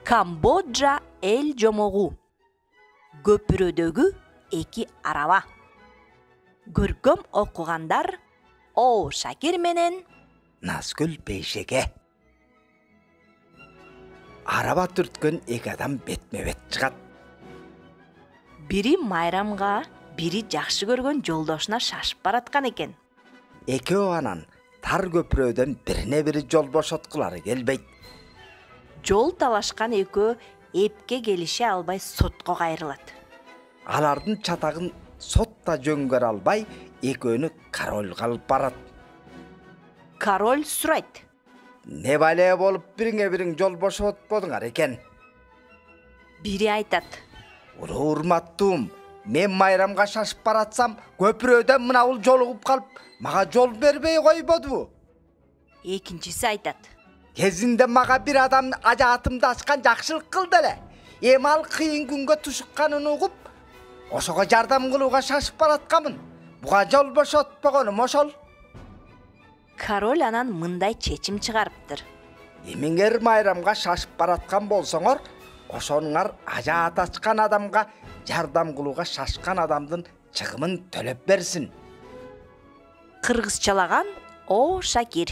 Камбоджа эл жомогу. Көпүрөдөгү эки араба. Көркөм окугандар О Шакир менен Назгүл Бейшеге. Араба түрткөн эки адам бетме-бет чыгат. бири майрамга, бири жакшы көргөн жолдошуна шашып бараткан экен. Экөө анан тар көпүрөдөн бирине-бири жол бошоткулары келбейт. Жол талашкан экөө эпке келише албай сотко кайрылат. Алардын чатагын сотта жөнгөрө албай, экөөнү корольго алып барат. Король сурайт. Не бале болуп бириңе-бириң жол бошотподуңар экен? Бири айтат. Урматтуум, мен майрамга шашып баратсам, көпүрөдөн мынабул жолугуп калып, мага жол бербей койбодубу? Экинчиси айтат. Кезинде мага бир адам ажаатымды ачкан жакшылык кылды эле. Эми ал кыйын күнгө тушукканын угуп, ошого жардам кылууга шашып бараткамын. Буга жол бошотпогонум ошол. Король анан мындай чечим чыгарыптыр. Эмиңер майрамга шашып бараткан болсоңор, ошонуңар ажаат ачкан адамга жардам кылууга шашкан адамдын чыгымын төлөп берсин. Кыргызчалаган О Шакир.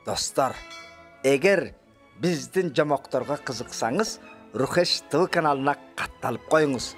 Достор, эгер биздин жомокторго кызыксаңыз, Рухеш ТВ каналына катталып коюңуз.